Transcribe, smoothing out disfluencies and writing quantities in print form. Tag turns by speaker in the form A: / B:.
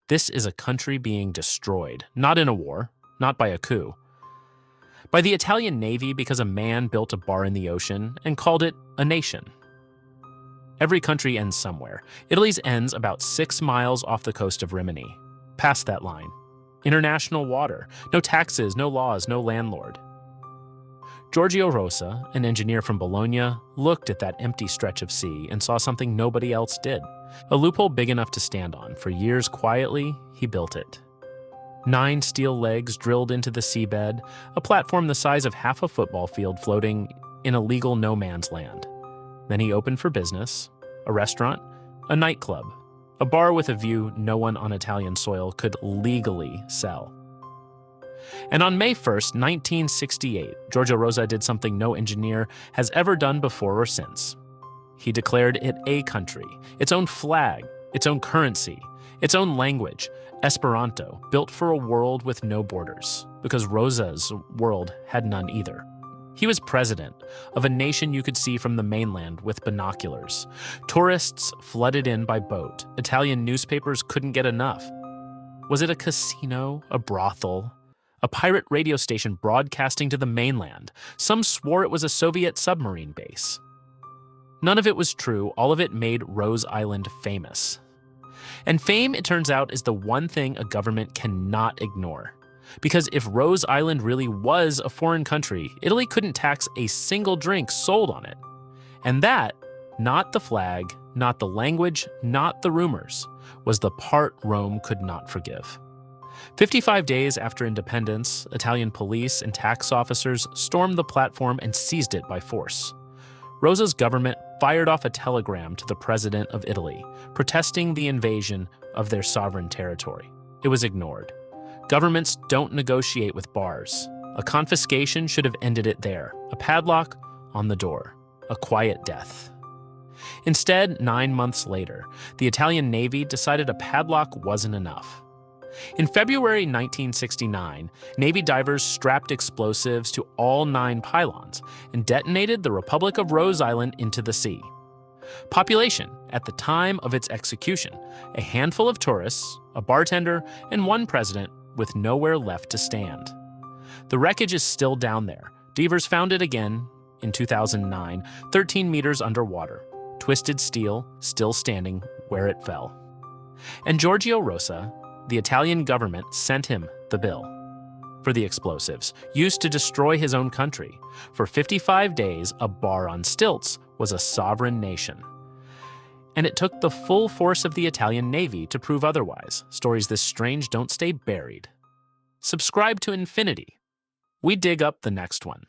A: This is a country being destroyed, not in a war, not by a coup, by the Italian Navy because a man built a bar in the ocean and called it a nation. Every country ends somewhere. Italy's ends about 6 miles off the coast of Rimini. Past that line. International water. No taxes, no laws, no landlord. Giorgio Rosa, an engineer from Bologna, looked at that empty stretch of sea and saw something nobody else did. A loophole big enough to stand on. For years, quietly, he built it. 9 steel legs drilled into the seabed, a platform the size of half a football field floating in a legal no man's land. Then he opened for business, a restaurant, a nightclub, a bar with a view no one on Italian soil could legally sell. And on May 1st, 1968, Giorgio Rosa did something no engineer has ever done before or since. He declared it a country, its own flag, its own currency, its own language, Esperanto, built for a world with no borders, because Rosa's world had none either. He was president of a nation you could see from the mainland with binoculars. Tourists flooded in by boat. Italian newspapers couldn't get enough. Was it a casino, a brothel, a pirate radio station broadcasting to the mainland? Some swore it was a Soviet submarine base. None of it was true. All of it made Rose Island famous. And fame, it turns out, is the one thing a government cannot ignore. Because if Rose Island really was a foreign country, Italy couldn't tax a single drink sold on it. And that, not the flag, not the language, not the rumors, was the part Rome could not forgive. 55 days after independence, Italian police and tax officers stormed the platform and seized it by force. Rosa's government fired off a telegram to the president of Italy, protesting the invasion of their sovereign territory. It was ignored. Governments don't negotiate with bars. A confiscation should have ended it there. A padlock on the door. A quiet death. Instead, 9 months later, the Italian Navy decided a padlock wasn't enough. In February 1969, Navy divers strapped explosives to all 9 pylons and detonated the Republic of Rose Island into the sea. Population, at the time of its execution, a handful of tourists, a bartender, and 1 president with nowhere left to stand. The wreckage is still down there. Divers found it again in 2009, 13 meters underwater. Twisted steel, still standing where it fell. And Giorgio Rosa, the Italian government, sent him the bill for the explosives, used to destroy his own country. For 55 days, a bar on stilts was a sovereign nation. And it took the full force of the Italian Navy to prove otherwise. Stories this strange don't stay buried. Subscribe to Infinity. We dig up the next one.